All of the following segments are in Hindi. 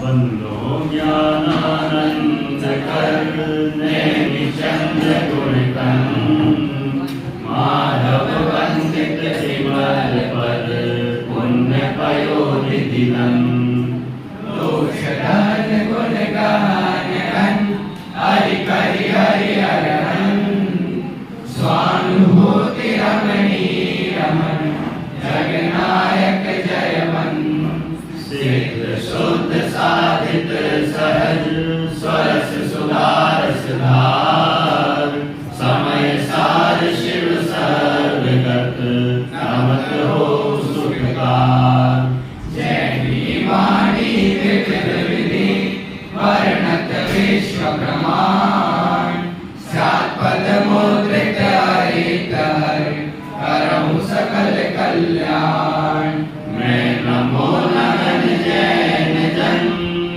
बंदो ज्ञानानंद करने चंद्र गुणकन माधव वंदित विमल पद पुण्य पयोनिधिनं दोष दान गुण गान हरि करि हरि हरहन स्वानुभूति रमणी रमन जगनायक जयवन सिद्ध शुद्ध साधित सहज स्वरस सुधारस धार समय सार शिव सर्वगत नमत हो सुखकार जय वाणी विविध विधि वर्णत विश्व ब्रह्मांड सात पद मुद्रित हरित हर करहु सकल कल्याण मैं नमो नमन जैन जन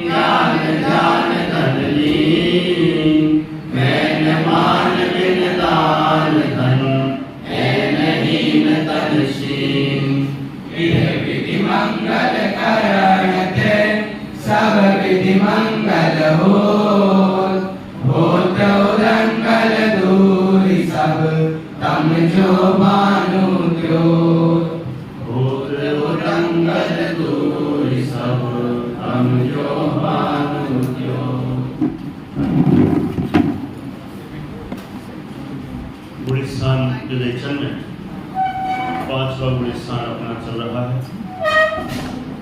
ज्ञान ध्यान धन लीन मैं मान बिन दान धन हीन तन शीन यह विधि मंगल करणते सब विधि मंगल होत उदंगल दूरी सब तम जो मानु त्यो होत उदंगल दूरी सब तम जो मानु त्यो। गुलिस्तान विवेचन में 5वां गुलिस्तान अपना चल रहा है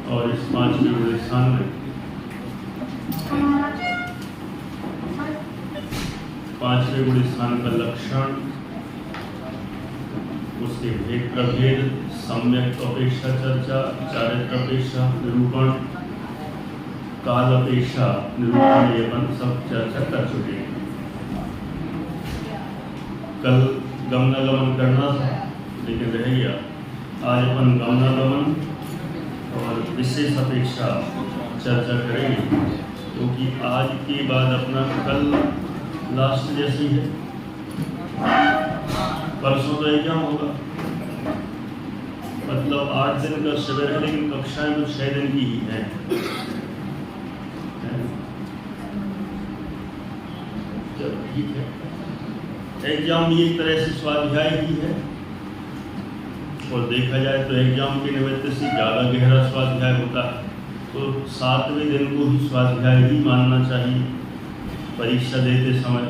और इस 5वें गुलिस्तान में 5वें गुलिस्तान का लक्षण, उसके भेद प्रभेद, सम्यक अपेक्षा चर्चा, चारित्र अपेक्षा निरूपण, काल अपेक्षा निरूपण, ये अपन सब चर्चा कर चुके हैं। कल गमनागमन करना था लेकिन रह गया। आज अपन गमनागमन और विशेष अपेक्षा चर्चा करेंगे क्योंकि आज के बाद अपना कल लास्ट जैसी है, परसों तो एग्जाम होगा, मतलब 8 दिन का शिविर है लेकिन कक्षाएं तो 6 दिन की ही हैं। चलो ठीक है, एग्जाम भी एक तरह से स्वाध्याय ही है और देखा जाए तो एग्जाम के निमित्त से ज़्यादा गहरा स्वाध्याय होता है, तो 7वें दिन को ही स्वाध्याय ही मानना चाहिए परीक्षा देते समय।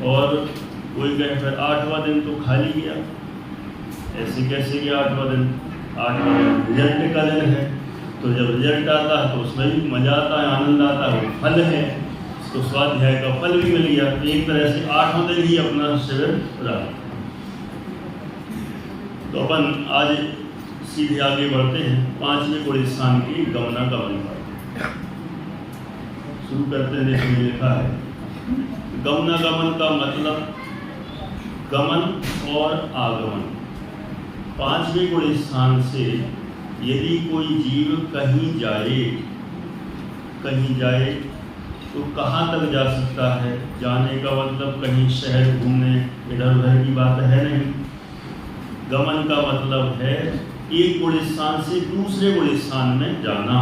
और कोई कहे फिर 8वां दिन तो खाली गया, ऐसे कैसे गया 8वां दिन? 8वां दिन रिजल्ट का दिन है, तो जब रिजल्ट आता है तो उसमें भी मजा आता है, आनंद आता है, वो फल है, तो स्वाध्याय का फल भी मिल गया। तो एक तरह से 8वां दिन ही अपना शिविर रहा। तो अपन आज सीधे आगे बढ़ते हैं 5वें गुलिस्तान की गमनागमन पर। शुरू करते हैं। जैसे लिखा है, गमनागमन का मतलब गमन और आगमन। 5वें गुलिस्तान से यदि कोई जीव कहीं जाए तो कहाँ तक जा सकता है? जाने का मतलब कहीं शहर घूमने इधर उधर की बात है नहीं। गमन का मतलब है एक गुलिस्तान से दूसरे गुलिस्तान में जाना।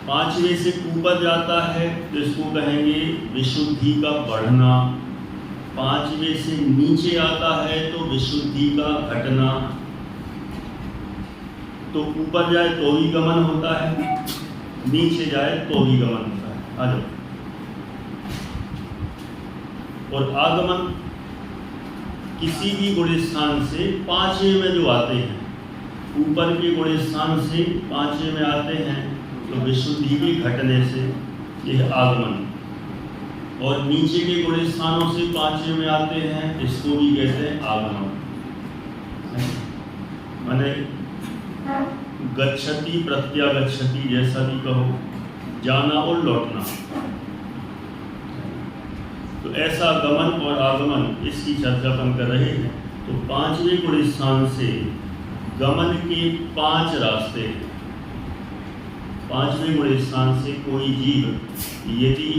5वें से ऊपर जाता है तो इसको कहेंगे विशुद्धि का बढ़ना। 5वें से नीचे आता है तो विशुद्धि का घटना। तो ऊपर जाए तो भी गमन होता है, नीचे जाए तो भी गमन होता है। आ जाओ। और आगमन किसी भी गुलिस्तान से 5वें में जो आते हैं, ऊपर के गुलिस्तान से 5वें में आते हैं तो विशुद्धि के घटने से यह आगमन। और नीचे के गुलिस्तानों से 5वें में आते हैं, इसको भी कहते हैं आगमन। माने गच्छति प्रत्यागच्छति जैसा भी कहो, जाना और लौटना। तो ऐसा गमन और आगमन इसकी चर्चा अपन कर रहे हैं। तो 5वें गुलिस्तान से गमन के 5 रास्ते। 5वें गुलिस्तान से कोई जीव यदि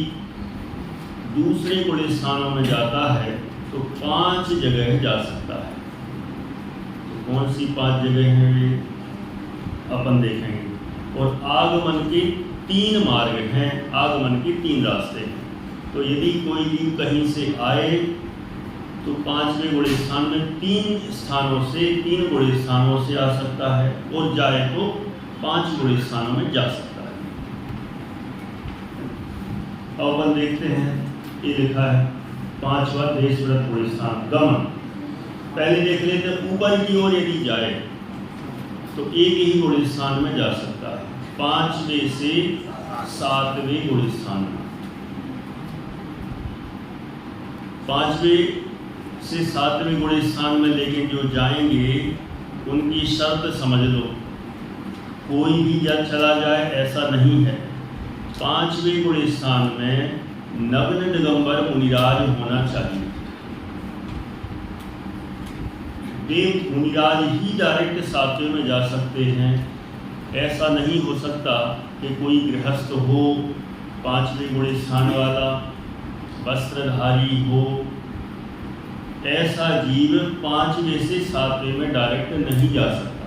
दूसरे गुलिस्तानों में जाता है तो 5 जगह जा सकता है। तो कौन सी 5 जगह हैं? अपन देखेंगे। और आगमन के 3 मार्ग हैं, आगमन के 3 रास्ते हैं। तो यदि कोई जीव कहीं से आए तो 5वें गुण स्थान में 3 स्थानों से 3 गुण स्थानों से आ सकता है, और जाए तो 5 गुण स्थानों में जा सकता है। अब अपन देखते हैं, ये लिखा है 5वां देशव्रत गुण स्थान गमन। पहले देख लेते हैं, ऊपर की ओर यदि जाए तो एक ही गुण स्थान में जा सकता है, 5वें से 7वें गुण स्थान में। 5वें से 7वें गुण स्थान में लेकिन जो जाएंगे उनकी शर्त समझ लो, कोई भी जब चला जाए ऐसा नहीं है। 5वें गुण स्थान में नग्न दिगंबर मुनिराज होना चाहिए। देव मुनिराज ही डायरेक्ट 7वें में जा सकते हैं। ऐसा नहीं हो सकता कि कोई गृहस्थ हो 5वें गुण स्थान वाला, वस्त्रधारी हो, ऐसा जीव 5वें से 7वें में डायरेक्ट नहीं जा सकता।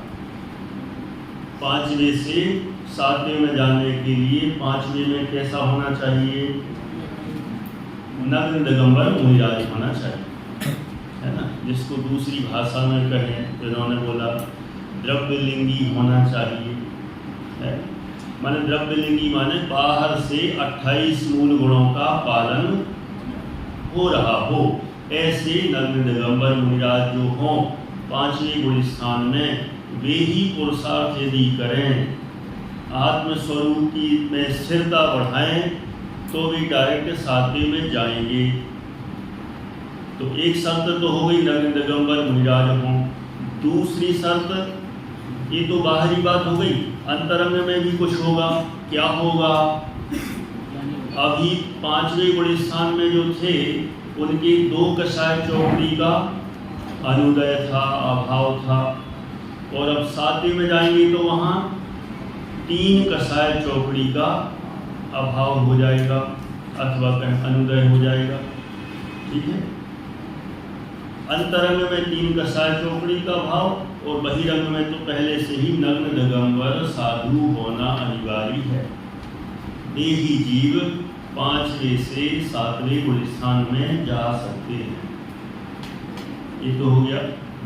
5वें से 7वें में जाने के लिए 5वें में कैसा होना चाहिए? नग्न दिगंबर मुनिराज होना चाहिए, है ना। जिसको दूसरी भाषा में कहें, जिन्होंने बोला द्रव्यलिंगी होना चाहिए, है। माने द्रव्यलिंगी माने बाहर से 28 मूल गुणों का पालन हो रहा हो। ऐसे नग्न दिगंबर मुनिराज जो हों 5वें गुण स्थान में, वे ही पुरुषार्थ यदि करें, आत्मस्वरूप की में स्थिरता बढ़ाएं, तो वे डायरेक्ट 7वें में जाएंगे। तो एक शर्त तो हो गई नग्न दिगंबर मुनिराज हों। दूसरी शर्त, ये तो बाहरी बात हो गई, अंतरंग में भी कुछ होगा। क्या होगा? अभी 5वें गुण स्थान में जो थे उनके 2 कषाय चौकड़ी का अनुदय था, अभाव था, और अब 7वें में जाएंगे तो वहाँ 3 कषाय चौकड़ी का अभाव हो जाएगा, अथवा अनुदय हो जाएगा। ठीक है। अंतरंग में 3 कषाय चौकड़ी का भाव, और बहिरंग में तो पहले से ही नग्न दिगंबर साधु होना अनिवार्य है। देही जीव 5वें से 7वें गुण स्थान में जा सकते हैं। ये तो हो गया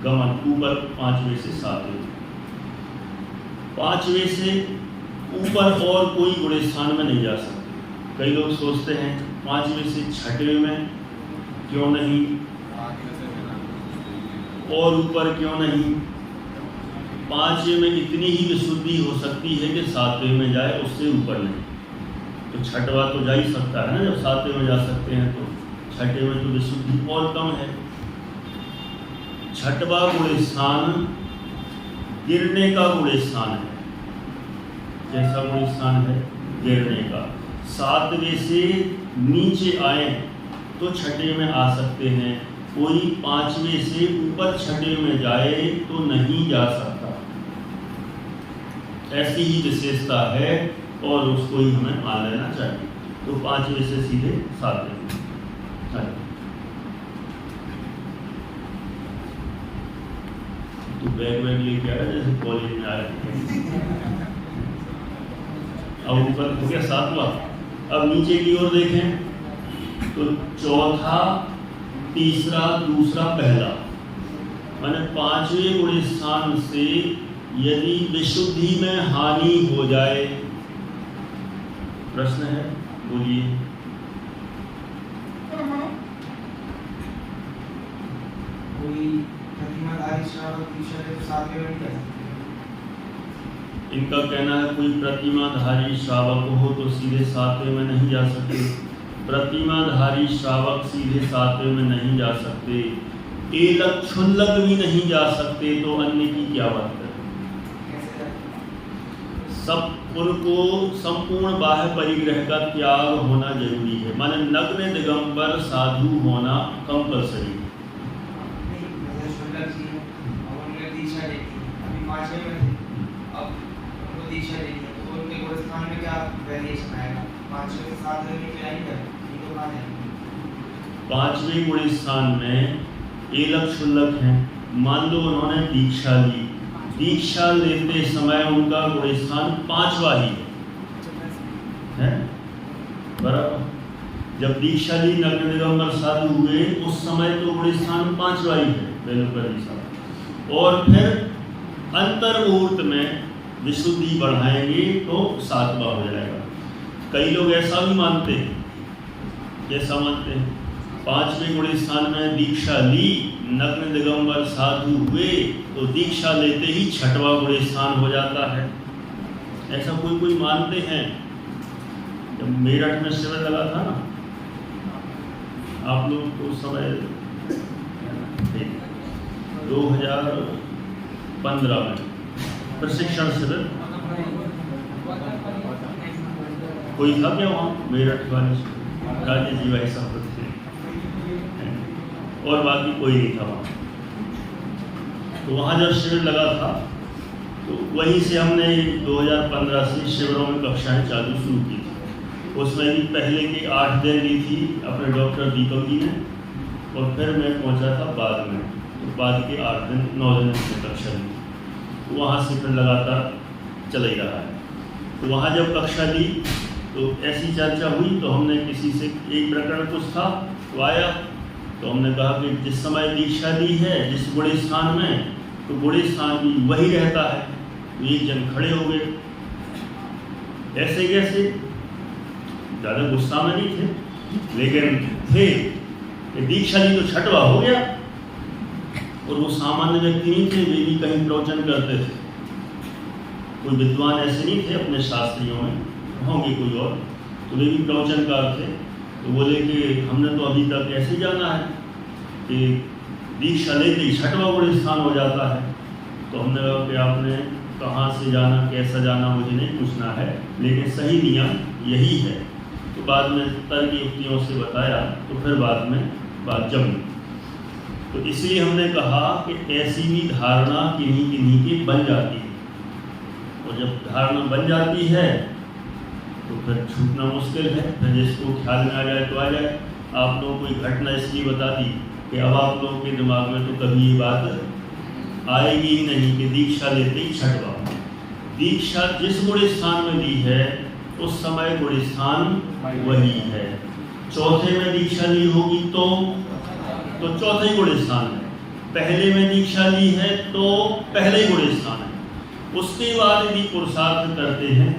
गमन, ऊपर 5वें से 7वें। 5वें से ऊपर और कोई गुण स्थान में नहीं जा सकते। कई लोग सोचते हैं 5वें से 6वें में क्यों नहीं, और ऊपर क्यों नहीं। 5वें में इतनी ही विशुद्धि हो सकती है कि 7वें में जाए, उससे ऊपर नहीं। तो 6वां तो जा ही सकता है ना, जब 7वें में जा सकते हैं तो 6वें में तो विशुद्धि और कम है। 6वां गुण स्थान गिरने का गुण स्थान है। कैसा गुण स्थान है? गिरने का। 7वें से नीचे आए तो 6वें में आ सकते हैं। कोई 5वें से ऊपर 6वें में जाए तो नहीं जा सकता। ऐसी ही विशेषता है, और उसको ही हमें मान लेना चाहिए। तो 5वें से सीधे 7वें में। तो बैग लेके आया जैसे कॉलेज में आया। अब ऊपर हो गया 7वां। अब नीचे की ओर देखें तो 4था, 3रा, 2रा, 1ला, माने 5वें गुण स्थान से यदि विशुद्धि में हानि हो जाए। प्रश्न है, बोलिए। कोई प्रतिमाधारी श्रावक ईश्वर है तो 7वें में जा सकते हैं। इनका कहना है कोई प्रतिमाधारी श्रावक हो तो सीधे 7वें में नहीं जा सकते। प्रतिमाधारी श्रावक सीधे 7वें में नहीं जा सकते। एलक क्षुल्लक भी नहीं जा सकते, तो अन्य की क्या बात है। सब उनको संपूर्ण बाह्य परिग्रह का त्याग होना जरूरी है। माने नग्न दिगंबर साधु होना कंपलसरी है। पांचवें गुण स्थान में एलक क्षुल्लक है। मान लो उन्होंने दीक्षा ली, दीक्षा लेते समय उनका गुण स्थान 5वां ही है, बराबर। जब दीक्षा ली नग्न दिगंबर साधु हुए उस समय तो गुण स्थान 5वां ही है, बेलूकर साहब। और फिर अंतर मुहूर्त में विशुद्धि बढ़ाएंगे तो 7वां हो जाएगा। कई लोग ऐसा भी मानते हैं, कैसा मानते हैं, 5वें गुण स्थान में दीक्षा ली, नग्न दिगंबर साधु हुए तो दीक्षा लेते ही 6वां गुण स्थान हो जाता है। ऐसा कोई मानते हैं। जब मेरठ में शिविर लगा था ना, आप लोग तो समय 2015 में प्रशिक्षण शिविर कोई था क्या वहाँ? मेरठ वाले राजेश जी भाई साहब थे और बाकी कोई नहीं था वहाँ। तो वहाँ जब शिविर लगा था तो वहीं से हमने 2015 से शिविरों में कक्षाएं चालू शुरू की थी। उसमें भी पहले की 8 दिन ली थी अपने डॉक्टर दीपक जी ने, और फिर मैं पहुँचा था बाद में, तो बाद के 8 दिन 9 दिन में कक्षा ली। तो वहाँ से फिर लगातार चल ही रहा है। तो वहाँ जब कक्षा ली तो ऐसी चर्चा हुई, तो हमने किसी से एक प्रकरण कुछ था तो आया, तो हमने कहा कि जिस समय दीक्षा ली है जिस गुण स्थान में, तो गुण स्थान भी वही रहता है। तो एक जन खड़े हो गए, ऐसे कैसे, ज़्यादा गुस्सा में नहीं थे लेकिन थे कि दीक्षा ली तो 6वां हो गया। और वो सामान्य व्यक्ति नहीं थे, वे भी कहीं प्रवचन करते थे, कोई विद्वान ऐसे नहीं थे अपने शास्त्रियों में, होंगे कोई और, तो वे भी प्रवचनकार थे। तो बोले कि हमने तो अभी तक ऐसे जाना है कि दीक्षा लेते ही 6वां गुण स्थान हो जाता है। तो हमने कहा कि आपने कहाँ से जाना, कैसा जाना, मुझे नहीं पूछना है, लेकिन सही नियम यही है। तो बाद में तर्क युक्तियों से बताया, तो फिर बाद में बात जमी। तो इसलिए हमने कहा कि ऐसी भी धारणा किन्हीं की बन जाती है, और जब धारणा बन जाती है तो फिर छूटना मुश्किल है। फिर जिसको ख्याल में आ जाए तो आ जाए। आप लोगों को एक घटना इसलिए बता दी कि अब आप लोगों के दिमाग में तो कभी ये बात आएगी ही नहीं कि दीक्षा लेते ही 6वां। दीक्षा जिस गुण स्थान में ली है उस समय गुण स्थान वही है। चौथे में दीक्षा ली होगी तो चौथे गुण स्थान है। पहले में दीक्षा ली है तो पहले गुण स्थान है। उसके बाद यदि पुरुषार्थ करते हैं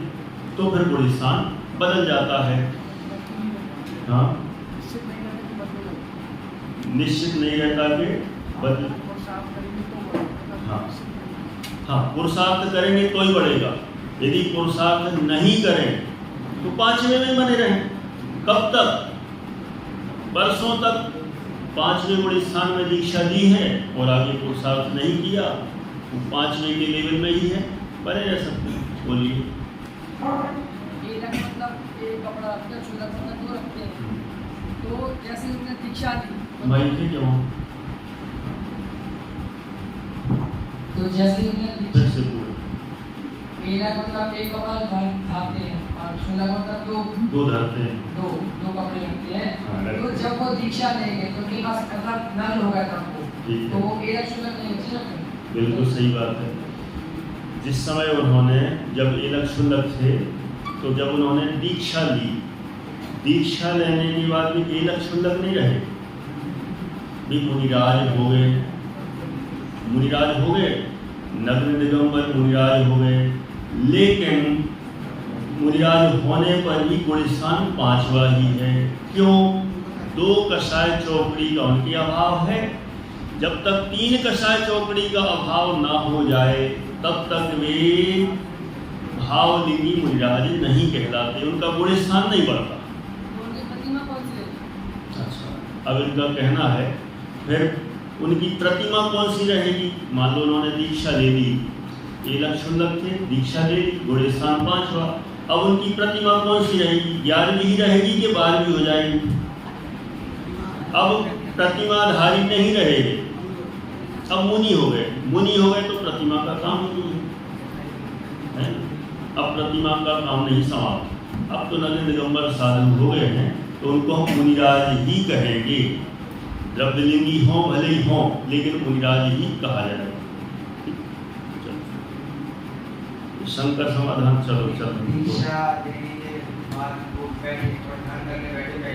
तो फिर गुण स्थान बदल जाता है। हाँ, निश्चित नहीं रहता कि बदल। हाँ, पुरुषार्थ करेंगे तो ही बढ़ेगा। यदि पुरुषार्थ नहीं करें तो 5वें में बने रहें। कब तक? वर्षों तक 5वें गुण स्थान में दीक्षा ली है और आगे पुरुषार्थ नहीं किया, तो 5वें के लेवल में ही है, बने रह सकते हैं। बोलिए। तो जैसे उन्होंने दीक्षा दी भाई थे क्यों? तो जैसे उन्होंने फिर से पूरे मतलब एक कपड़ा धारते हैं और 16 मतलब दो धरते हैं, दो कपड़े रखते हैं। हाँ, तो जब वो दीक्षा लेंगे तो उनके पास मतलब नल होगा तब ठीक तो है। वो एक 16 नहीं अच्छे लगते। बिल्कुल सही बात है। जिस समय उन्होंने जब एलक शुल्लक थे, तो जब उन्होंने दीक्षा ली, दीक्षा लेने के बाद भी एलक शुल्लक नहीं रहे, भी मुनिराज हो गए, नग्न दिगंबर मुनिराज हो गए। लेकिन मुनिराज होने पर भी गुण स्थान 5वां ही है। क्यों? 2 कषाय चौकड़ी का उनके अभाव है। जब तक 3 कषाय चौकड़ी का अभाव ना हो जाए तब तक वे भावलिंगी मुनिराज नहीं कहलाते, उनका गुण स्थान नहीं बढ़ता। उनकी प्रतिमा कौन सी है? अच्छा, अब इनका कहना है फिर उनकी प्रतिमा कौन सी रहेगी? मान लो उन्होंने दीक्षा ले ली, एलक शुल्लक थे, दीक्षा ले ली, गुण स्थान 5वां। अब उनकी प्रतिमा कौन सी रहेगी? 11वीं ही रहेगी कि 12वीं हो जाएगी? अब प्रतिमाधारी नहीं रहेगी, अब मुनि हो गए। मुनि हो गए तो प्रतिमा का काम नहीं है। अब प्रतिमा का काम नहीं समाप्त। अब तो नग्न दिगंबर साधु हो गए हैं, तो उनको हम मुनिराज ही कहेंगे। द्रव्यलिंगी हों भले ही हों, लेकिन मुनिराज ही कहा जाएगा। शंका समाधान चलो चलो दीक्षा देने के बाद वो बैठे और ध्यान करने बैठे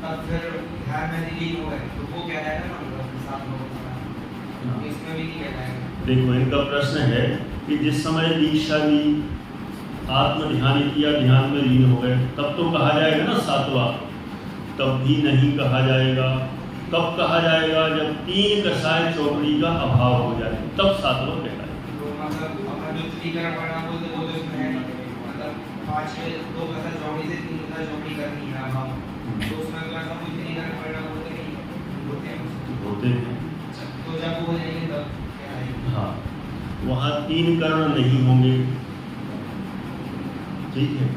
तब फिर ध्यान में लीन हो गए तो वो क्या रहेगा ना मतलब साथ लोगों का इसमें भी नहीं कहलाएगा। देखो इनका प्रश्न है कि जिस समय दीक्षा ली, आत्म ध्यान किया, ध्यान में लीन हो गए, तब तो कहा जाएगा ना सातवां, तब भी नहीं कहा जाएगा। कब कहा जाएगा? जब 3 कषाय चौकड़ी का अभाव हो जाए, तब सातवां कहलाएगा। तो मतलब अपना जो त्रिकरण परिणाम बोलते वो तो इसमें है नहीं, मतलब 5 में 2 कषाय चौकड़ी से 3 कषाय चौकड़ी करनी है अभाव, तो उसमें तो ऐसा कोई त्रिकरण परिणाम होते नहीं होते हैं। तो जब हो जाएंगे तब क्या आएगा? हाँ, वहाँ 3 कर्ण नहीं होंगे, ठीक है।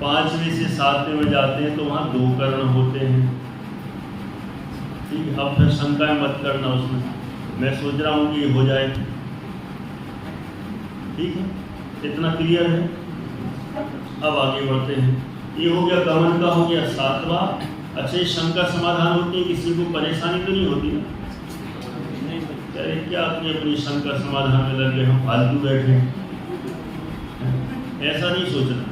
5वें से 7वें में जाते हैं तो वहाँ 2 कर्ण होते हैं, ठीक है। अब फिर शंकाएं मत करना उसमें, मैं सोच रहा हूँ कि ये हो जाए, ठीक है। इतना क्लियर है। अब आगे बढ़ते हैं। ये हो गया गमन का, हो गया 7वां। अच्छा, ये शंका समाधान होती है, किसी को परेशानी तो नहीं होती ना? अरे क्या अपनी अपनी शंका समाधान में लगे, हम फालतू बैठे हैं, ऐसा नहीं सोचना।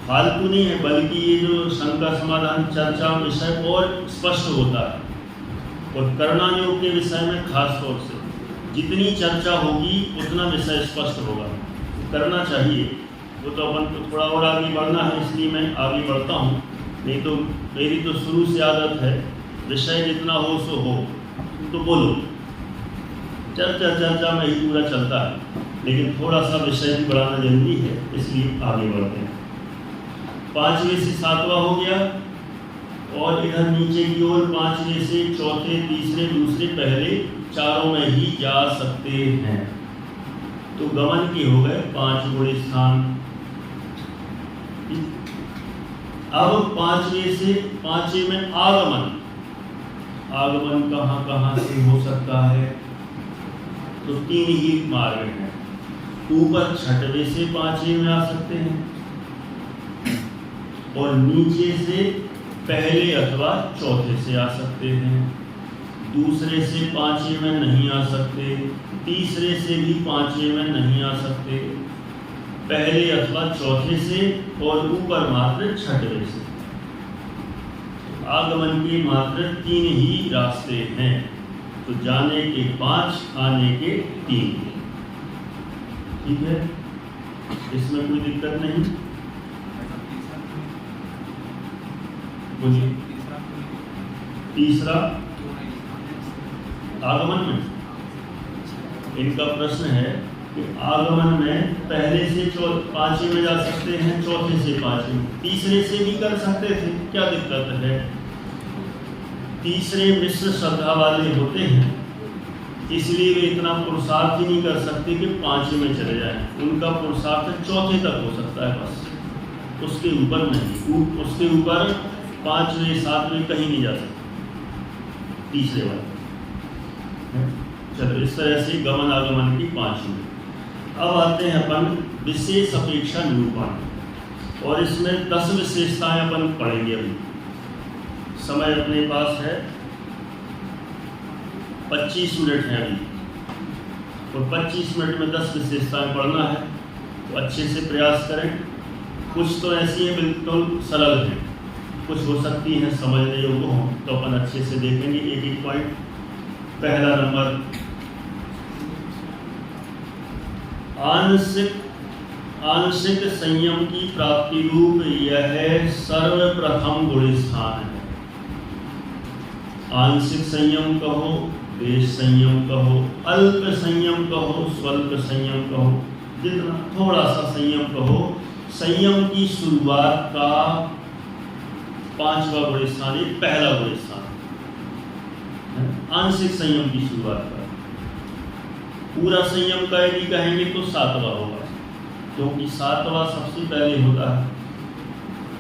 फालतू नहीं है, बल्कि ये जो शंका समाधान चर्चा विषय और स्पष्ट होता है, और कर्णायोग के विषय में खास तौर से जितनी चर्चा होगी उतना विषय स्पष्ट होगा, करना चाहिए। वो तो अपन को थोड़ा और आगे बढ़ना है, इसलिए मैं आगे बढ़ता हूँ। नहीं तो मेरी तो शुरू से आदत है, विषय जितना हो सो हो तो बोलो, चर्चा में ही पूरा चलता है, लेकिन थोड़ा सा विषय भी बढ़ाना जरूरी है, इसलिए आगे बढ़ते हैं। 5वें से 7वां हो गया, और इधर नीचे की ओर 5वें से चौथे, तीसरे, दूसरे, पहले, चारों में ही जा सकते हैं। तो गमन के हो गए 5 गुण स्थान। अब 5वें से 5वें में आगमन। आगमन कहाँ कहाँ से हो सकता है? तो 3 ही मार्ग हैं। ऊपर 6वें से 5वें में आ सकते हैं, और नीचे से पहले अथवा चौथे से आ सकते हैं। दूसरे से 5वें में नहीं आ सकते, तीसरे से भी 5वें में नहीं आ सकते, पहले अथवा चौथे से, और ऊपर मात्र 6वें से। आगमन के मात्र 3 ही रास्ते हैं, तो जाने के 5, आने के 3, ठीक है। इसमें कोई दिक्कत नहीं। बोलिए। तीसरा आगमन में इनका प्रश्न है कि आगमन में पहले से 5वें में जा सकते हैं, चौथे से 5वें, तीसरे से भी कर सकते थे, क्या दिक्कत है? तीसरे मिश्र श्रद्धा वाले होते हैं, इसलिए वे इतना पुरुषार्थ ही नहीं कर सकते कि 5वें में चले जाएं। उनका पुरुषार्थ चौथे तक हो सकता है बस, उसके ऊपर नहीं। उसके ऊपर 5वें 7वें कहीं नहीं जा सकते तीसरे वाले। चलो, इस तरह से गमन आगमन की 5 हुई। अब आते हैं अपन विशेष अपेक्षा निरूपण, और इसमें 10 विशेषताएं अपन पढ़ेंगे। अभी समय अपने पास है 25 मिनट है अभी, और 25 मिनट में 10 विशेषताएं पढ़ना है, तो अच्छे से प्रयास करें। कुछ तो ऐसी हैं बिल्कुल सरल हैं, कुछ हो सकती हैं समझने योग्य हों, तो अपन अच्छे से देखेंगे एक एक पॉइंट। पहला नंबर, आंशिक संयम की प्राप्ति रूप यह सर्वप्रथम गुण स्थान है। आंशिक संयम कहो, देश संयम कहो, अल्प संयम कहो, स्वल्प संयम कहो, जितना थोड़ा सा संयम कहो, संयम की शुरुआत का 5वां गुण स्थान, ये पहला गुण स्थान। आंशिक संयम की शुरुआत का पूरा संयम का यदि कहेंगे तो 7वां होगा, क्योंकि 7वां सबसे पहले होता है,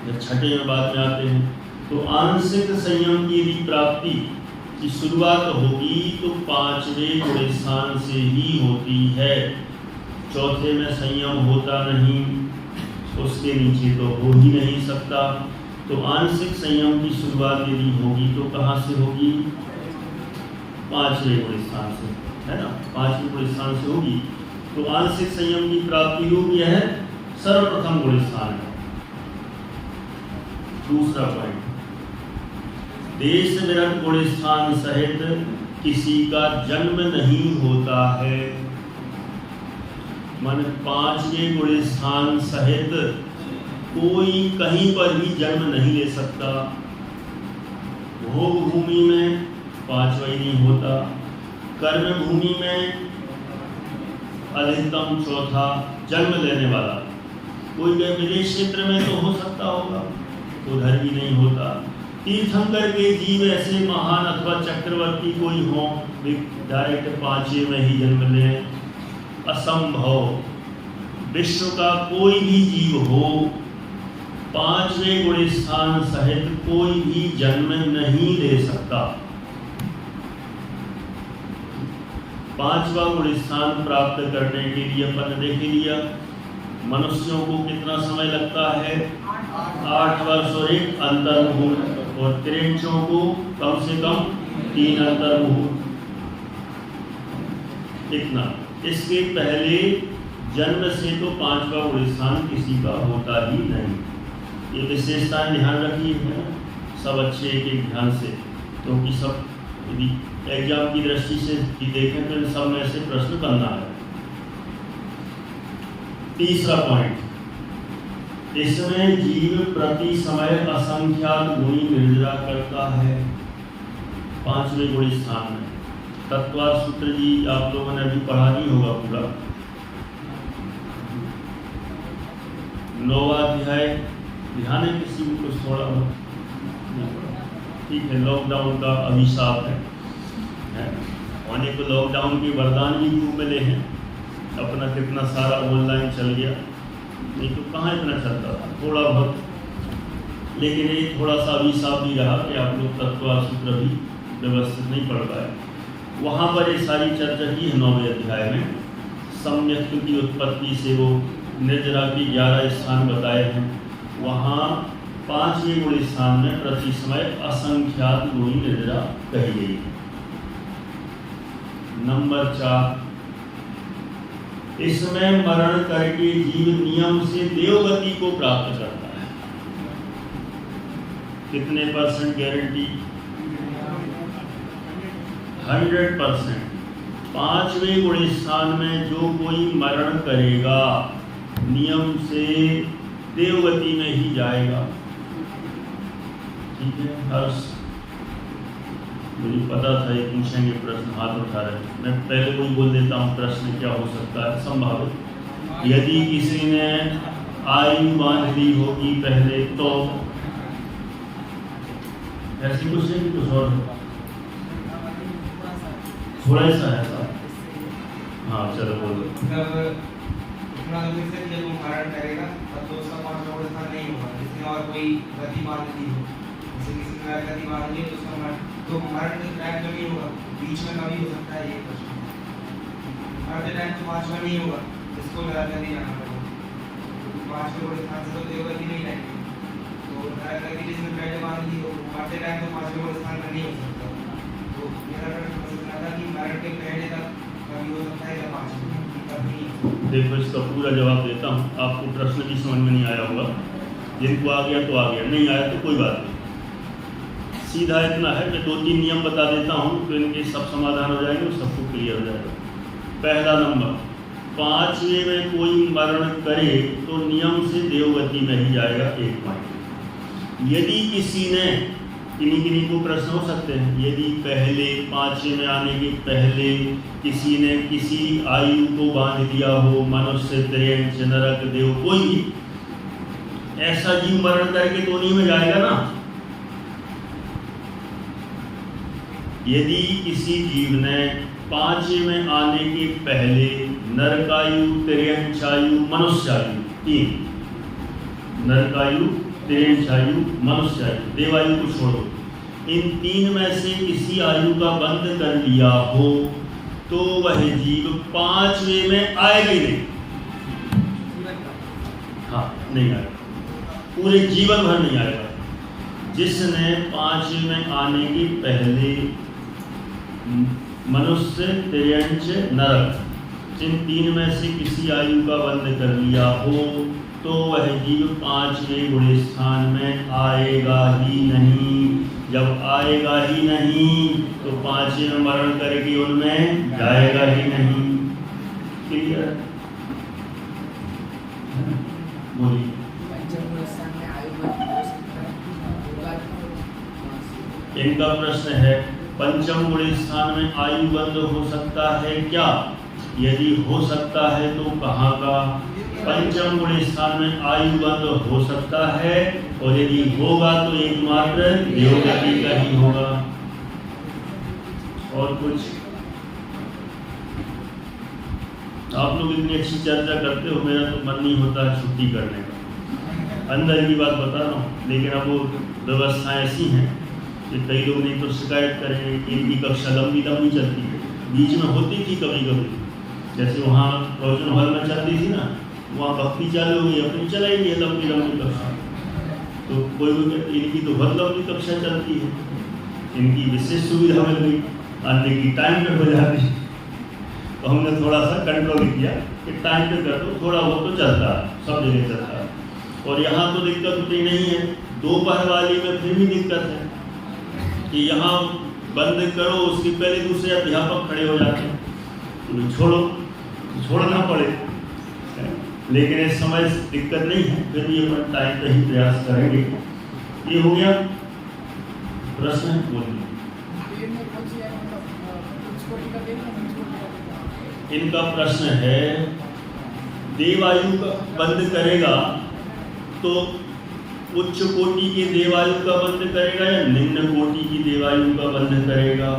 जब 6ठे में बाद में आते हैं। तो आंशिक संयम की यदि प्राप्ति की शुरुआत होगी तो 5वें गुण स्थान से ही होती है। चौथे में संयम होता नहीं, उसके नीचे तो हो ही नहीं सकता। तो आंशिक संयम की शुरुआत यदि होगी तो कहाँ से होगी? 5वें गुण स्थान से, है ना? 5वें गुण स्थान से होगी। तो आंशिक संयम की प्राप्ति होगी, यह सर्वप्रथम गुण स्थान है। दूसरा पॉइंट, देश विरक्त गुण स्थान सहित किसी का जन्म नहीं होता है। मन 5वें गुण स्थान सहित कोई कहीं पर भी जन्म नहीं ले सकता। भोग भूमि में 5वां ही नहीं होता, कर्म भूमि में अधिकतम 4था जन्म लेने वाला। कोई विदेश क्षेत्र में तो हो सकता होगा, उधर भी नहीं होता। तीर्थंकर के जीव ऐसे महान अथवा चक्रवर्ती कोई हो, वे डायरेक्ट 5वें में ही जन्म लें, असंभव। विश्व का कोई भी जीव हो 5वें गुण स्थान सहित कोई भी जन्म नहीं ले सकता। 5वां गुण स्थान प्राप्त करने के लिए अपन ने देख लिया मनुष्यों को कितना समय लगता है, 8 वर्ष और 1 अंतर्मुहूर्त, और तिरेंचों को कम से कम 3 अंतर्मुहूर्त। इतना, इसके पहले जन्म से तो 5वां गुण स्थान किसी का होता ही नहीं। ये विशेषताएं ध्यान रखिए है, सब अच्छे एक ध्यान से, क्योंकि सब यदि एग्जाम की दृष्टि से भी देखें तो सब में से प्रश्न बनना है। तीसरा पॉइंट, इसमें जीव प्रति समय असंख्यात गुणी निर्जरा करता है। 5वें गुण स्थान में तत्वार सूत्र जी आप लोगों ने अभी पढ़ा नहीं होगा पूरा। 9वां अध्याय ध्यान है किसी को कुछ थोड़ा बहुत? ठीक है, लॉकडाउन का अभिशाप है। होने को लॉकडाउन के वरदान भी खूब मिले हैं, अपना कितना सारा ऑनलाइन चल गया, नहीं तो कहाँ इतना चलता था, थोड़ा बहुत। लेकिन ये थोड़ा सा अभिशाप भी रहा कि आप लोग तत्वार सूत्र भी व्यवस्थित नहीं पढ़ पाए। वहाँ पर ये सारी चर्चा की है 9वें अध्याय में। सम्यक्त की उत्पत्ति से वो निर्जरा के 11 स्थान बताए हैं। वहाँ 5वें गुण स्थान में प्रति समय असंख्यात गुणी निर्जरा कही गई है। नंबर 4, इसमें मरण करके जीव नियम से देवगति को प्राप्त करता है। कितने % गारंटी? 100%। 5वें गुण स्थान में जो कोई मरण करेगा नियम से देवगति में ही जाएगा। ठीक है, हर्ष मुझे पता था ये पूछेंगे प्रश्न, हाथ उठा रहे। मैं पहले कोई बोल देता हूँ प्रश्न क्या हो सकता है संभावित। यदि किसी ने आयु बांध ली होगी पहले तो ऐसी कुछ नहीं, कुछ और थोड़ा सा ऐसा। हाँ चलो बोलो। जब वो मरण करेगा तब तो उसका 5वां गुण स्थान नहीं होगा। जिसने और कोई गति बांध ली हो, जैसे किसी ने गति बांध ली तो उसका मरण के टाइम तो नहीं होगा, बीच में कभी हो सकता है। ये प्रश्न मरण के टाइम तो 5वां नहीं होगा, इसको गति जाना पड़ेगा। 5वें गुण स्थान से तो देवगति नहीं जाएगी, तो गति जिसने पहले बांध ली हो मरते टाइम तो 5वें गुण स्थान में नहीं हो सकता। तो मेरा प्रश्न समझना था कि मरण के पहले तक कभी हो सकता है या 5वें तक नहीं। देखो इसका पूरा जवाब देता हूँ। आपको प्रश्न भी समझ में नहीं आया होगा, जिनको आ गया तो आ गया, नहीं आया तो कोई बात नहीं। सीधा इतना है कि 2-3 नियम बता देता हूँ तो इनके सब समाधान हो जाएंगे और सबको क्लियर हो जाएगा। पहला नंबर, 5वें में कोई मरण करे तो नियम से देवगति में ही जाएगा। 1 पॉइंट। यदि किसी ने, किन्हीं को प्रश्न हो सकते हैं, यदि पहले 5वें में आने के पहले किसी ने किसी आयु को बांध दिया हो, मनुष्य, त्रियंच, नरक, देव, कोई भी ऐसा जीव मरण करके तो नहीं में जाएगा ना। यदि किसी जीव ने 5वें में आने के पहले नरकायु, त्रियंचायु, मनुष्यायु, 3 नरकायु, त्रियंचायु, मनुष्यायु, देवायु को छोड़ो, इन 3 में से किसी आयु का बंध कर लिया हो तो वह जीव 5वें में आएगा ही नहीं। हाँ, नहीं आएगा, पूरे जीवन भर नहीं आएगा। जिसने 5वें में आने के पहले मनुष्य, त्रियंच, नरक इन तीन में से किसी आयु का बंध कर लिया हो तो वह जीव पांचवें गुण स्थान में आएगा ही नहीं। जब आएगा ही नहीं तो पांचवें में मरण करके उनमें जाएगा ही नहीं। क्लियर? बोलिए। इनका प्रश्न है पंचम गुण स्थान में आयु बंध हो सकता है क्या? यदि हो सकता है तो कहाँ का? पंचम गुण स्थान में आयु बंध हो सकता है और यदि होगा तो एकमात्र देवगति का ही होगा। और कुछ? आप लोग इतनी अच्छी चर्चा करते हो, मेरा तो मन नहीं होता छुट्टी करने का। अंदर की बात बता रहा हूँ, लेकिन अब वो व्यवस्थाएं ऐसी हैं कि कई लोग नहीं तो शिकायत करेंगे कि इनकी कक्षा लंबी लंबी चलती है। बीच में होती थी कभी कभी, जैसे वहाँ प्रोजन हॉल में चलती थी ना, वहाँ भक्ति चालू हुई, अपनी चलाएगी लंबी लंबी कक्षा। तो कोई इनकी तो बहुत लंबी कक्षा चलती है, इनकी विशेष सुविधा मिल गई, आने की टाइम पे हो जाती है। तो हमने थोड़ा सा कंट्रोल किया कि टाइम पे कर दो, थोड़ा बहुत तो चलता है, सब जगह चलता है। और यहाँ तो दिक्कत उतनी नहीं है। दोपहर वाली में फिर भी दिक्कत है कि यहाँ बंद करो, उसके पहले दूसरे अध्यापक खड़े हो जाते हैं, तो छोड़ना पड़े। लेकिन इस समय दिक्कत नहीं है, फिर भी अपन टाइम पे ही प्रयास करेंगे। ये हो गया प्रश्न है, बोलिए। इनका प्रश्न है देवायु का बंद करेगा तो उच्च कोटि के देवायु का बंध करेगा या निम्न कोटि की देवायु का बंध करेगा?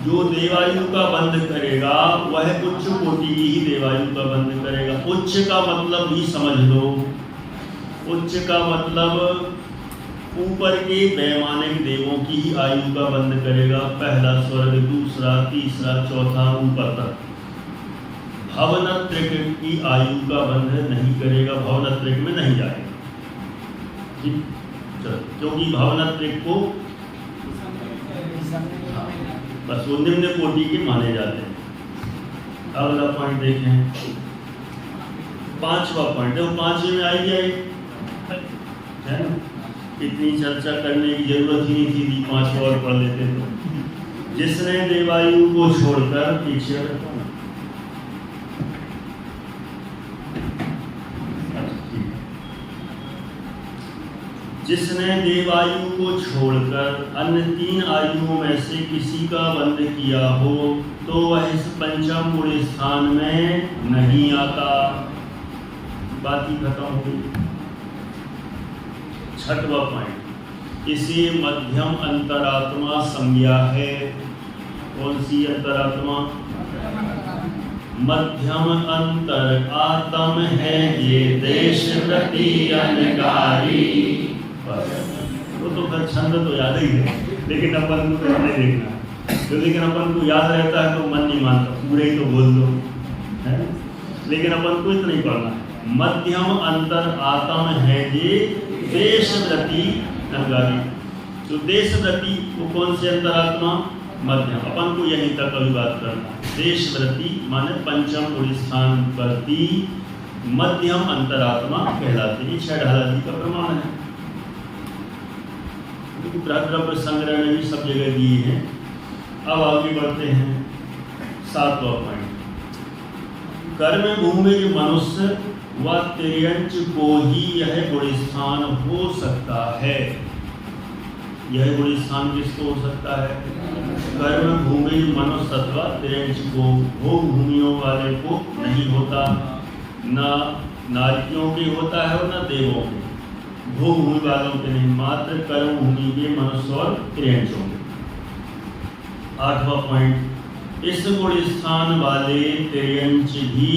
जो देवायु का बंध करेगा वह उच्च कोटि की ही देवायु का बंध करेगा। उच्च का मतलब ही समझ लो, उच्च का मतलब ऊपर के वैमानिक देवों की ही आयु का बंध करेगा। पहला स्वर्ग, दूसरा, तीसरा, चौथा, ऊपर तक। भवनत्रिक की आयु का बंध नहीं करेगा, भवनत्रिक में नहीं जाएगा। क्योंकि भवनत्रिक को बस वो निम्न कोटि के माने जाते हैं। अगला पॉइंट देखें, पांचवा पॉइंट। देखो पांचवे में आई जाए है ना, इतनी चर्चा करने की जरूरत ही नहीं थी, पांचवा और पढ़ लेते तो। जिसने देवायु को छोड़कर पीछे जिसने देवायु को छोड़कर अन्य तीन आयुओं में से किसी का बंध किया हो तो वह इस पंचम गुण स्थान में नहीं आता। बात ही खत्म हो गई। छठवां पॉइंट, इसे मध्यम अंतरात्मा संज्ञा है। कौन सी अंतरात्मा? मध्यम अंतर आत्म है ये देश प्रति अनगारी। वो तो फिर छंद तो याद ही है, लेकिन अपन को तो नहीं देखना। तो लेकिन अपन को याद रहता है तो मन नहीं मानता, पूरे ही तो बोल दो है। लेकिन अपन को इतना ही पढ़ना है, मध्यम अंतर आत्म है ये देश प्रति अनगारी। तो देश प्रति वो कौन से अंतरात्मा? मध्यम। अपन को यहीं तक अभी बात करना है। देश प्रति माने पंचम गुण स्थान प्रति मध्यम अंतरात्मा कहलाते हैं। छह ढाला जी का प्रमाण है, द्रव्य संग्रह में भी सब जगह दिए हैं। अब आगे बढ़ते हैं, सातवां पॉइंट। कर्म भूमि मनुष्य व तिर्यंच को ही यह गुण स्थान हो सकता है। यह गुण स्थान किसको हो सकता है? कर्म भूमि मनुष्य अथवा तिर्यंच को। भोग भूमियों वाले को नहीं होता, ना नारियों के होता है और ना देवों के। भोग भूमि वालों के नहीं, मात्र कर्म भूमि के मनुष्य और तिर्यंचों के। आठवां पॉइंट, इस गुण स्थान वाले तिर्यंच भी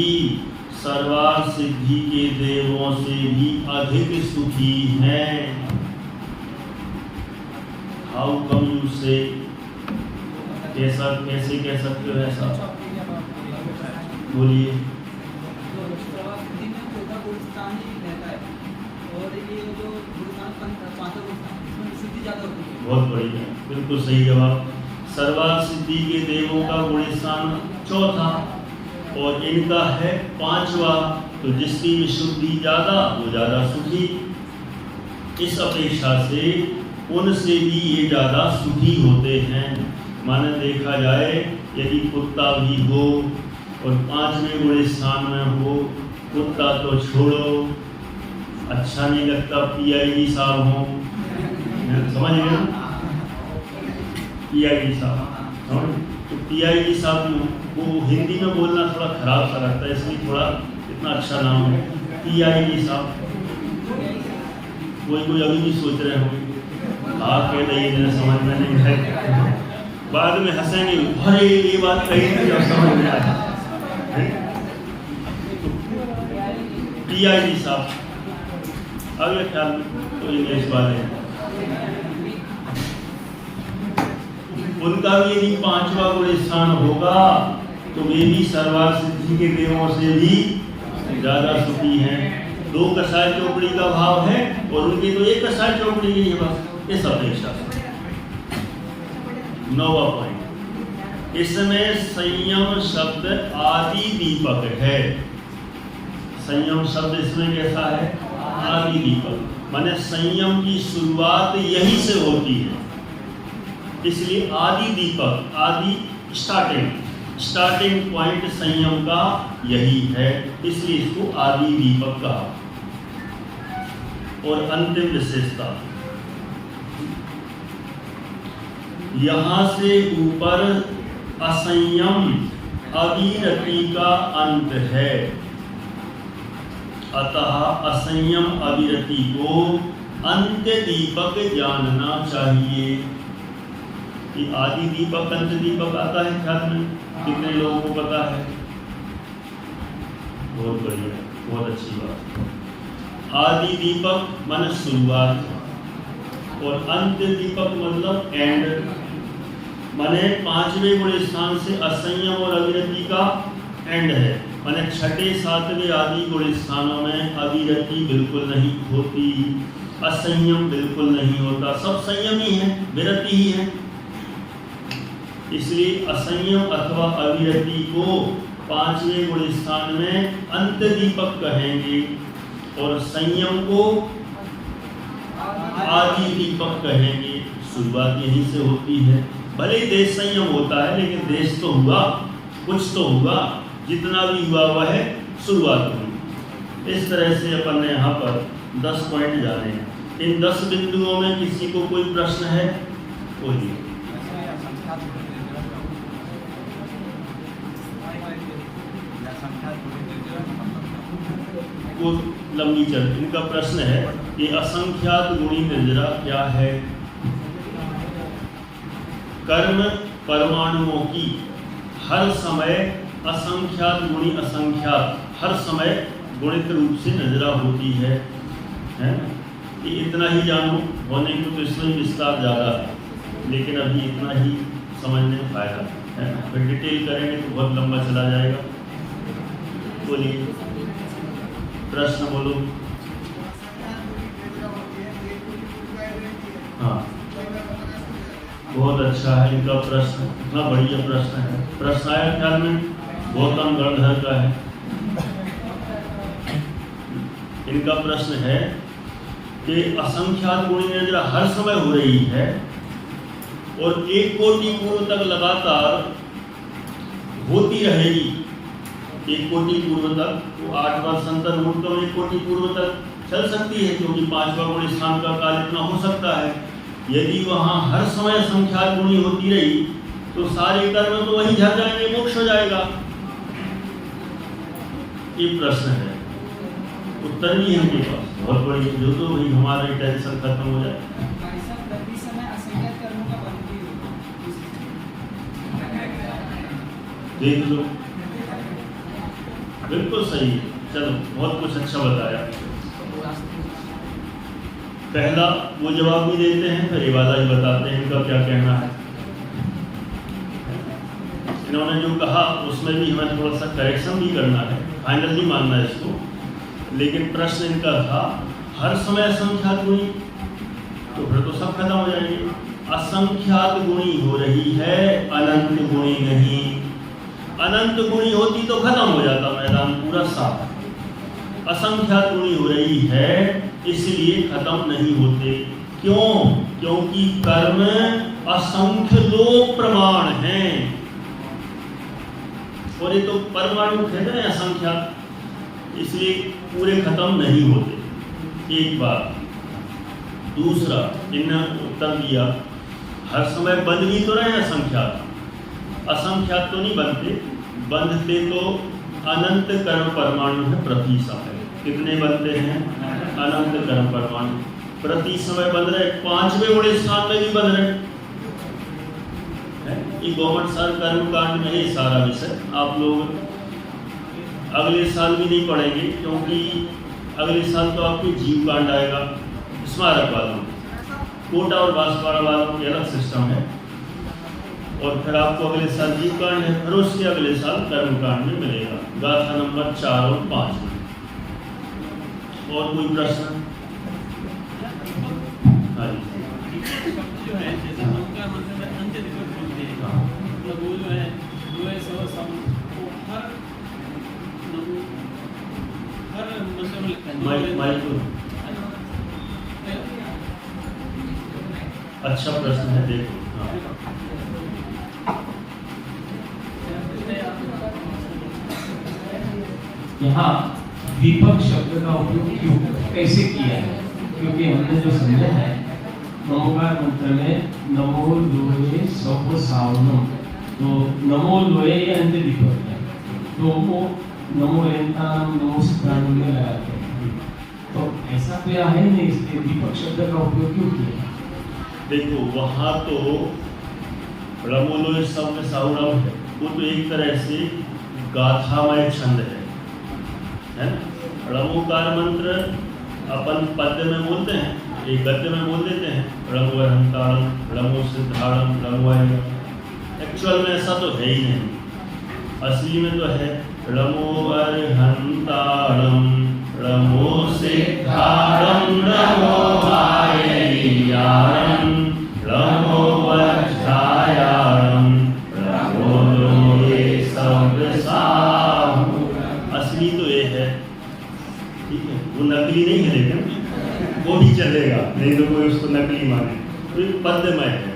सर्वार्थ सिद्धि के देवों से भी अधिक सुखी हैं। हाउ कम यू से? कैसा, कैसे कह सकते हो ऐसा? बोलिए। बहुत बढ़िया, बिल्कुल सही जवाब। सर्वार्थ सिद्धि के देवों का गुण स्थान चौथा, और इनका है 5वां। तो जिसकी विशुद्धि ज़्यादा वो ज़्यादा सुखी। इस अपेक्षा से उनसे भी ये ज़्यादा सुखी होते हैं। माने देखा जाए यदि कुत्ता भी हो और 5वें गुण स्थान में हो, कुत्ता तो छोड़ो, अच्छा नहीं लगता। PID साहब हो, समझ गए ना? PID साहब, तो PID साहब वो हिंदी में बोलना थोड़ा खराब सा लगता है, इसलिए थोड़ा इतना अच्छा नाम है PID साहब। कोई अभी भी सोच रहे होंगे आप कह रही है समझ में नहीं है, बाद में हंसेंगे, अरे ये बात कही थी अब समझ में आया। PID साहब अगले ख्याल तो इंग्लिश वाले हैं, उनका भी यदि 5वां गुण स्थान होगा तो वे भी सर्वार्थ सिद्धि के देवों से भी ज्यादा सुखी हैं। 2 कसाय चौकड़ी का भाव है और उनकी तो 1 कसाय चौकड़ी ही है बस। इस अपेक्षा से 9वां पॉइंट, इसमें संयम शब्द आदि दीपक है। संयम शब्द इसमें कैसा है? आदि दीपक, माने संयम की शुरुआत यहीं से होती है, इसलिए आदि दीपक, आदि स्टार्टिंग पॉइंट संयम का यही है, इसलिए इसको आदि दीपक कहा। और अंतिम विशेषता, यहां से ऊपर असंयम अविरति का अंत है, अतः असंयम अविरति को अंत्य दीपक जानना चाहिए। कि आदि दीपक अंत्य दीपक आता है ख्याल में? कितने लोगों को पता है? बहुत बढ़िया, बहुत अच्छी बात। आदि दीपक माने शुरुआत और अंत्य दीपक मतलब एंड, माने 5वें गुण स्थान से असंयम और अविरति का एंड है। माने 6, 7वें आदि गुण स्थानों में अविरति बिल्कुल नहीं होती, असंयम बिल्कुल नहीं होता, सब संयम ही है, विरति ही है। इसलिए असंयम अथवा अविरति को 5वें गुण स्थान में अंत्य दीपक कहेंगे और संयम को आदि दीपक कहेंगे। शुरुआत यहीं से होती है। भले देश संयम होता है लेकिन देश तो हुआ, कुछ तो हुआ, जितना भी हुआ वह है शुरुआत हुई। इस तरह से अपन ने यहाँ पर 10 पॉइंट जाने हैं। इन 10 बिंदुओं में किसी को कोई प्रश्न है? कोई को लंबी चल। इनका प्रश्न है कि असंख्यात गुणी निर्जरा क्या है? कर्म परमाणुओं की हर समय असंख्यात गुणी असंख्यात हर समय गुणित रूप से निर्जरा होती है ना? कि इतना ही जानो, होने को तो इसमें विस्तार ज़्यादा है, लेकिन अभी इतना ही समझने में फायदा है ना। फिर डिटेल करेंगे तो बहुत लंबा चला जाएगा। बोलिए, प्रश्न बोलो। हाँ, बहुत अच्छा है इनका प्रश्न, इतना बढ़िया प्रश्न है। प्रश्न आया ख्याल में? गौतम गणधर का है। इनका प्रश्न है कि असंख्यात गुणी निर्जरा हर समय हो रही है और 1 कोटि पूर्व तक लगातार होती रहेगी। 1 कोटि पूर्व तक, तो 8 वर्ष अंतर मूर्त 1 कोटि पूर्व तक चल सकती है, क्योंकि 5वां गुण स्थान का काल इतना हो सकता है। यदि वहाँ हर समय असंख्यात गुणी होती रही तो सारे कर्म तो वहीं झड़ जाएंगे, मोक्ष हो जाएगा। ये प्रश्न है, उत्तर भी है इनके पास, बहुत बड़ी जो तो वही हमारा टेंशन खत्म हो जाए। देख लो, बिल्कुल सही है। चलो, बहुत कुछ अच्छा बताया। पहला वो जवाब भी देते हैं, फिर ये वाला ही बताते हैं इनका क्या कहना है। इन्होंने जो कहा उसमें भी हमें थोड़ा सा करेक्शन भी करना है, फाइनल नहीं मानना है इसको। लेकिन प्रश्न इनका था हर समय असंख्यात गुणी, तो फिर तो सब खत्म हो जाएंगे। असंख्यात गुणी हो रही है, अनंत गुणी नहीं। अनंत गुणी होती तो खत्म हो जाता मैदान पूरा साफ। असंख्यात गुणी हो रही है इसलिए खत्म नहीं होते। क्यों? क्योंकि कर्म असंख्य लोक प्रमाण हैं। और ये तो परमाणु कहते हैं असंख्यात, इसलिए पूरे खत्म नहीं होते। एक बात। दूसरा, इन्होंने उत्तर दिया हर समय बंध भी तो रहे असंख्यात, असंख्यात तो नहीं बनते तो अनंत कर्म परमाणु है प्रति समय। कितने बनते हैं? अनंत कर्म परमाणु प्रति समय बन रहे। 5वें गुण स्थान में भी बन रहे। ये गवर्नमेंट साल कर्म कांड में है सारा विषय। आप लोग अगले साल भी नहीं पढ़ेंगे क्योंकि अगले साल तो आपके जीव कांड आएगा स्मारक वालों, कोटा और बांसवाड़ा वालों के अलग सिस्टम है। और फिर आपको अगले साल जीव कांड है, फिर उसके अगले साल कर्म कांड में मिलेगा गाथा नंबर 4 और 5 में। और कोई प्रश्न? हाँ जी। जो है जैसे उनका मतलब अंत्य दिवस बोलते हैं, मतलब वो जो है हर मतलब अच्छा प्रश्न है, देखो। यहाँ दीपक शब्द का उपयोग क्यों कैसे किया है? क्योंकि हमने जो समझा है नमोकार मंत्र में नमो लोये सब सावनम, तो नमो लोये ये अंत्य दीपक है, तो वो नमो एंताम नमो सुप्राणु में लगाते हैं। तो ऐसा तो यहाँ है नहीं, इसलिए दीपक शब्द का उपयोग क्यों किया? देखो वहाँ तो रमोलोय शब्द साहुरम है, वो तो एक तरह से गाथामय छंद है ना। रमोकार मंत्र अपन पद्य में बोलते हैं, एक गद्य में बोल देते हैं रमोहंताड़म, रमो सिद्धाड़म, रमोहय। एक्चुअल में ऐसा तो है ही नहीं। असली में तो है रमोहंताड़म, रमो सिद्धाड़म, रमोहयारम, रमोवज्रायारम, रमोलोये सर्वसाहु। असली तो ये है, ठीक है। वो नकली नहीं है, लेकिन वो भी चलेगा, नहीं तो कोई उसको नकली माने। तो ये पद्यमय है,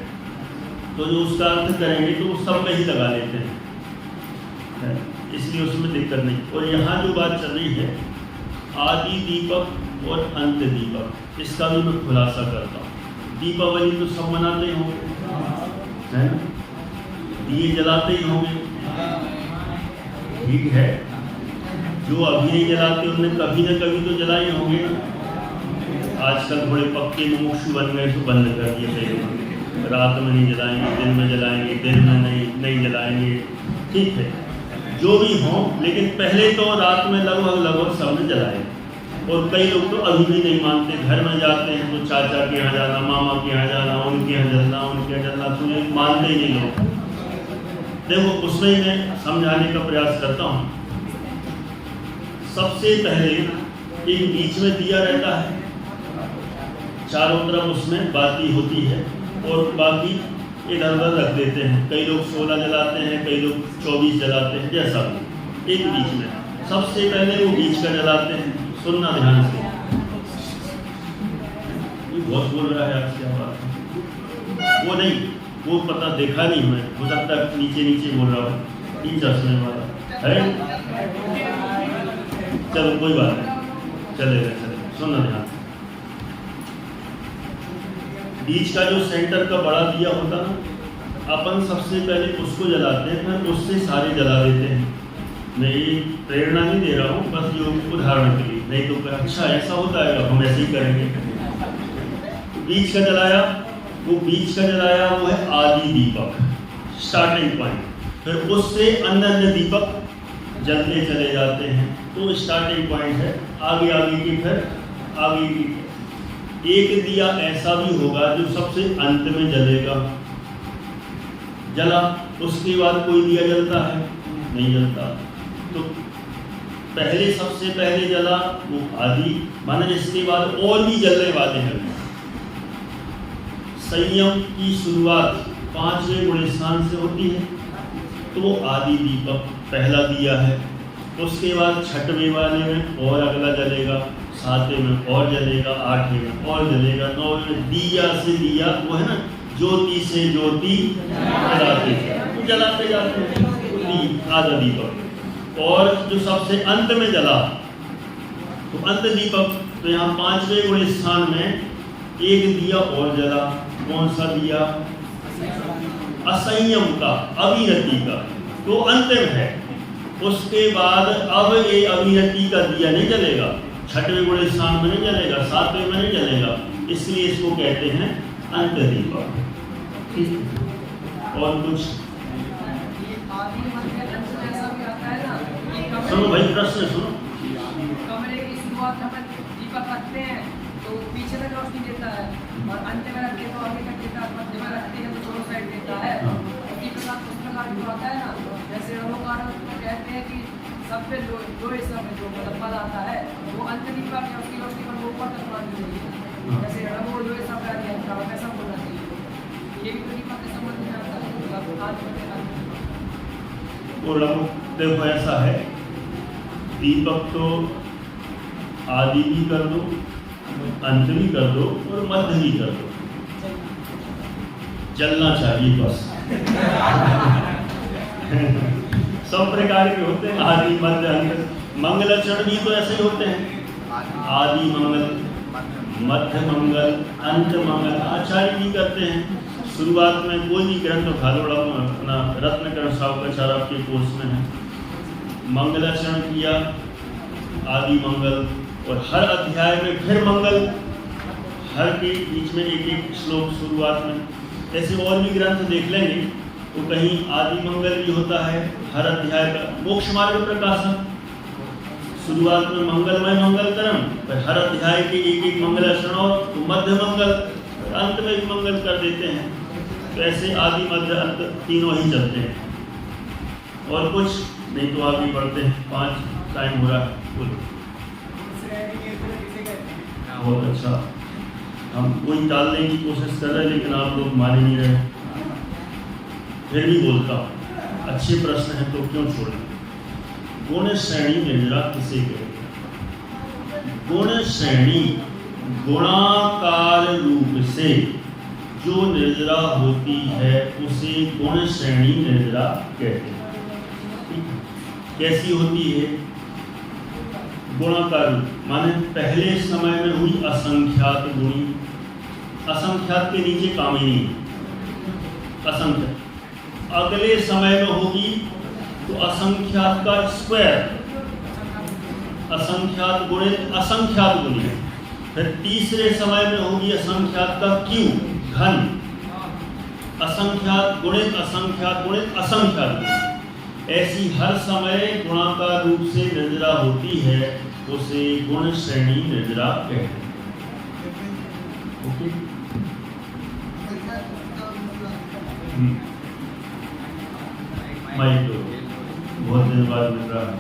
तो जो उसका अर्थ करेंगे तो वो सब में ही लगा लेते हैं, इसलिए उसमें दिक्कत नहीं। और यहाँ जो बात चल रही है आदि दीपक और अंत दीपक, इसका भी मैं खुलासा करता हूँ। दीपावली तो सब मनाते ही होंगे, है ना, दिए जलाते ही होंगे, ठीक है। जो अभी नहीं जलाते उनने कभी न कभी तो जलाए होंगे। आजकल थोड़े पक्के मुमुक्षु बन गए तो बंद कर दिए थे, रात में नहीं जलाएंगे, दिन में जलाएंगे, दिन में नहीं जलाएंगे, ठीक है। जो भी हो, लेकिन पहले तो रात में लगभग सबने जलाए। और कई लोग तो अभी भी नहीं मानते, घर में जाते हैं तो चाचा के यहाँ जाना, मामा के यहाँ जाना, उनके यहाँ जलना, उनके यहाँ जलना, तो ये मानते ही नहीं लोग। देखो उसमें मैं समझाने का प्रयास करता हूँ। सबसे पहले एक बीच में दिया रहता है, चारों तरफ उसमें बाती होती है और बाकी इधर उधर रख देते हैं। कई लोग 16 जलाते हैं, कई लोग 24 जलाते हैं, जैसा भी। एक बीच में सबसे पहले वो बीच का जलाते हैं। सुनना ध्यान से, ये बहुत बोल रहा है आज, क्या बात है? वो नहीं, वो पता देखा नहीं मैं, हो सकता है नीचे बोल रहा हूँ, तीन चश्मे वाला है। चलो कोई बात नहीं, चलेगा। सुनना ध्यान। बीच का जो सेंटर का बड़ा दिया होता ना, अपन सबसे पहले उसको जलाते हैं, फिर उससे सारे जला देते हैं। मैं ये प्रेरणा नहीं दे रहा हूँ, बस ये उदाहरण के लिए, नहीं तो अच्छा ऐसा होता है हम ऐसे ही करेंगे। बीच का जलाया, वो है आदि दीपक, स्टार्टिंग पॉइंट। फिर उससे अन्य दीपक जलते चले जाते हैं, तो स्टार्टिंग पॉइंट है। आगे की, फिर आगे की। एक दिया ऐसा भी होगा जो सबसे अंत में जलेगा, जला, उसके बाद कोई दिया जलता है? नहीं जलता। तो पहले सबसे पहले जला वो आदि, माना जिसके बाद और भी जलने वाले हैं। संयम की शुरुआत 5वें गुण स्थान से होती है, तो आदि दीपक पहला दिया है। उसके बाद छठवें वाले में और अगला जलेगा, सातवें में और जलेगा, आठवें में और जलेगा, नौवें में दिया से दिया, वो है ना ज्योति से ज्योति जलाते जाते हैं आधा दीपक। और जो सबसे अंत में जला तो अंत दीपक, तो यहाँ 5वें गुण स्थान में एक दिया और जला। कौन सा दिया? असंयम का, अविरति का, तो अंतिम है। उसके बाद अब ये अविरति का दिया नहीं जलेगा, 6वें गुण स्थान में नहीं जलेगा, 7वें में नहीं जलेगा, इसलिए इसको कहते हैं अंत दीपक। और कुछ सुनो भाई, प्रश्न सुनो। कमरे की शुरुआत में दीपक रखते हैं तो पीछे तक रोशनी देता है, और अंत में रखते तो आगे तक देता है, मध्य में रखते हैं तो दोनों साइड देता है। इसी प्रकार उस प्रकार जो आता है ना, जैसे रमोकार कहते हैं कि सब पे दो हिस्सा में जो मतलब पद आता है वो अंत दीपक है, उसकी रोशनी पर ऊपर तक माननी चाहिए। जैसे रमो दो हिस्सा का दिया वैसा बोलना चाहिए। ये भी तो दीपक के संबंध में आता है। देखो ऐसा है, दीपक तो आदि भी कर दो, अंत भी कर दो और मध्य भी कर दो, जलना चाहिए बस। सब प्रकार के होते हैं, आदि मध्य अंत। मंगलाचरण भी तो ऐसे ही होते हैं, आदि मंगल, मध्य मंगल, अंत मंगल। आचार्य भी करते हैं। शुरुआत में कोई भी ग्रंथ उठा लो, अपना रत्नकर्ण सावकाचार आपके कोर्स में है, मंगलाचरण किया, आदि मंगल, और हर अध्याय में फिर मंगल, हर के बीच में एक एक श्लोक शुरुआत में। ऐसे और भी ग्रंथ देख लेंगे तो कहीं आदि मंगल भी होता है हर अध्याय का। मोक्ष मार्ग प्रकाशन, शुरुआत में मंगलमय मंगलतरम, फिर हर अध्याय के एक एक मंगलाचरण, और मध्य मंगल, अंत में भी मंगल कर देते हैं। तो ऐसे आदि मध्य अंत तीनों ही चलते हैं। और कुछ नहीं तो आगे बढ़ते हैं, 5 टाइम हो रहा है। बहुत अच्छा, हम कोई टालने की कोशिश कर रहे हैं लेकिन आप लोग मान ही नहीं रहे। फिर भी बोलता हूँ, अच्छे प्रश्न है तो क्यों छोड़ें। गुण श्रेणी निर्जरा किसे कहते? गुण श्रेणी गुणाकार रूप से जो निर्जरा होती है उसे गुण श्रेणी निर्जरा कहते हैं। कैसी होती है? गुणाकार रूप माने पहले समय में हुई असंख्यात गुणी, असंख्यात के नीचे कामिनी, असंख्यात। अगले समय में होगी तो असंख्यात का स्क्वायर, असंख्यात गुणित असंख्यात गुणी। फिर तीसरे समय में होगी असंख्यात का क्यूब, घन, असंख्यात गुणित असंख्यात गुणित असंख्यात। ऐसी हर समय गुणाकार रूप से निर्जरा होती है, उसे गुण श्रेणी निर्जरा कहते हैं। ओके, माइक तो बहुत दिन बाद मिल रहा है।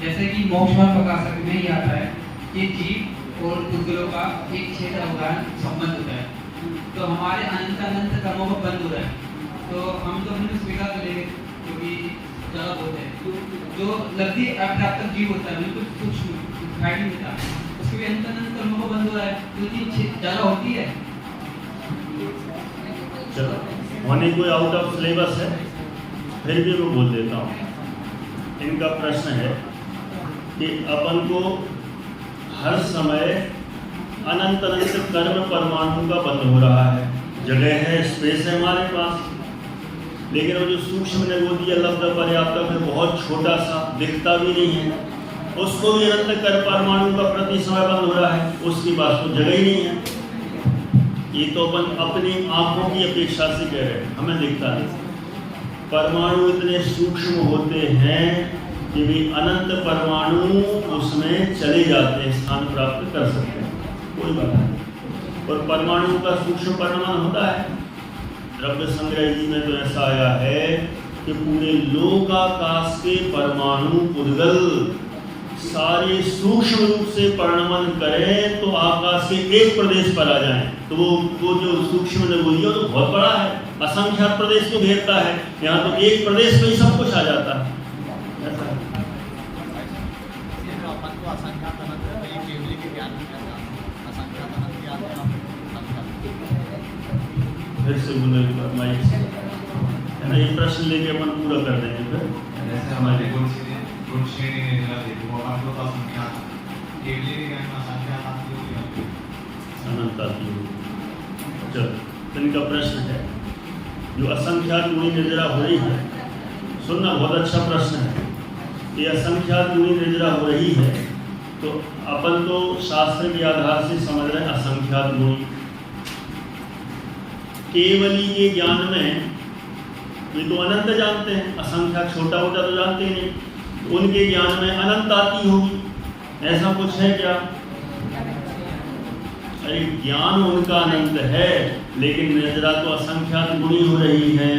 जैसे कि मोक्ष मार्ग प्रकाशक में ही आता है कि जीव और पुद्गलों का एक क्षेत्र अवधान संबंध होता है, तो हमारे अनंत अनंत कर्मों को बंद हो रहा है। तो हम तो अपने स्वीकार करेंगे क्योंकि जगत होते हैं जो लब्धि अप्राप्त जीव होता है, बिल्कुल सूक्ष्म दिखाई नहीं देता, उसके भी अनंत अनंत कर्मों को बंद हो रहा है, क्योंकि जगह होती है। चलो, होने कोई आउट ऑफ सिलेबस है, फिर भी मैं बोल देता हूँ। इनका प्रश्न है कि अपन को हर समय अनंत अनंत कर्म परमाणु का बंद हो रहा है, जगह है, स्पेस है हमारे पास, लेकिन वो जो सूक्ष्म निगोदीय लब्ध पर्याप्त है बहुत छोटा सा, दिखता भी नहीं है, उसको भी अनंत कर्म परमाणु का प्रति समय बंद हो रहा है, उसकी बात तो जगह ही नहीं है। ये तो अपन अपनी आंखों की अपेक्षा से कह रहे हैं, हमें दिखता नहीं। परमाणु इतने सूक्ष्म होते हैं कि भी अनंत परमाणु उसमें चले जाते हैं, स्थान प्राप्त कर सकते हैं, कोई बात नहीं। और परमाणु का सूक्ष्म परिमाण होता है। द्रव्य संग्रह जी में तो ऐसा आया है कि पूरे लोकाकाश के परमाणु पुद्गल सारे सूक्ष्म रूप से परिणमन करें तो आकाश के एक प्रदेश पर आ जाएं, तो वो जो सूक्ष्म ने बोलिए तो बहुत बड़ा है, असंख्यात प्रदेश को घेरता है। यहाँ तो एक प्रदेश में ही सब कुछ आ जाता है। ऐसा है। अपन को असंख्यात अनंत है, ये केवली के ज्ञान में क्या असंख्यात अनंत ज्ञान में आप फिर से बोले माइक से, है ना, ये प्रश्न लेके अपन पूरा कर देंगे फिर। जैसे हमारे गुण श्रेणी ने जरा देखो, वो अपन को असंख्यात केवली के ज्ञान में असंख्यात आती होगी, अनंत आती होगी। चलो, तो इनका प्रश्न है, जो असंख्यात गुणी निर्जरा हो रही है, सुनना बहुत अच्छा प्रश्न है। ये असंख्यात गुणी निर्जरा हो रही है तो अपन तो शास्त्र के आधार से समझ रहे हैं असंख्यात गुणी। केवली के ज्ञान में ये तो अनंत जानते हैं, असंख्यात छोटा मोटा तो जानते नहीं, उनके ज्ञान में अनंत आती होगी, ऐसा कुछ है क्या? अरे ज्ञान उनका अनंत है, लेकिन निर्जरा तो असंख्यात गुणी हो रही है,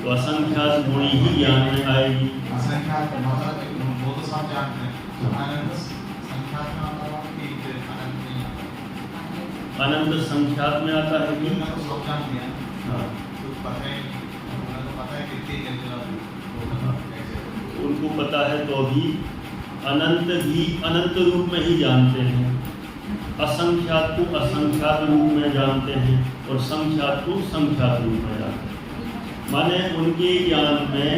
तो असंख्यात गुणी ही ज्ञान में आएगी। असंख्यात मतलब वो तो सब जानते हैं, अनंत संख्यात में आता है कि अनंत नहीं? अनंत संख्यात में आता है कि उनका तो सब जानते हैं, हाँ, तो पता है, उन्हें तो पता है कितनी निर्जरा हाँ, उनको पता है तो भी अनंत भी अनंत रूप में ही जानते हैं, असंख्यात को असंख्यात रूप में जानते हैं और संख्यात को संख्यात रूप में जानते हैं। माने उनके ज्ञान में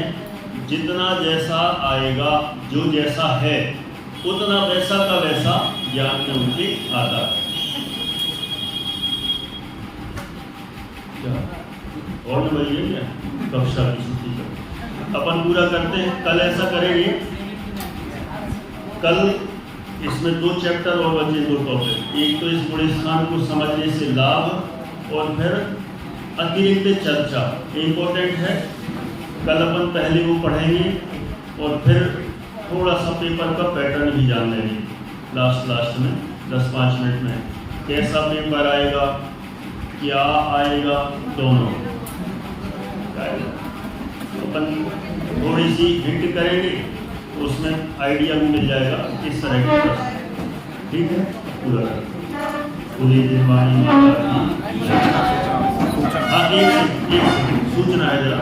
जितना जैसा आएगा, जो जैसा है उतना वैसा का वैसा ज्ञान में उनके आता है। और न बताइए क्या कक्षा की छुट्टी कर अपन पूरा करते हैं। कल ऐसा करेंगे, कल इसमें 2 चैप्टर और बचे, 2 टॉपिक। एक तो इस गुण स्थान को समझने से लाभ और फिर अतिरिक्त चर्चा इम्पोर्टेंट है। कल अपन पहले वो पढ़ेंगे और फिर थोड़ा सा पेपर का पैटर्न भी जान लेंगे लास्ट में 10-5 मिनट में। कैसा पेपर आएगा, क्या आएगा, दोनों अपन थोड़ी सी हिंट करेंगे तो उसमें आइडिया भी मिल जाएगा किस तरह के प्रश्न। ठीक है, पूरा पूरी दिनवाणी। हाँ, एक सूचना है जरा।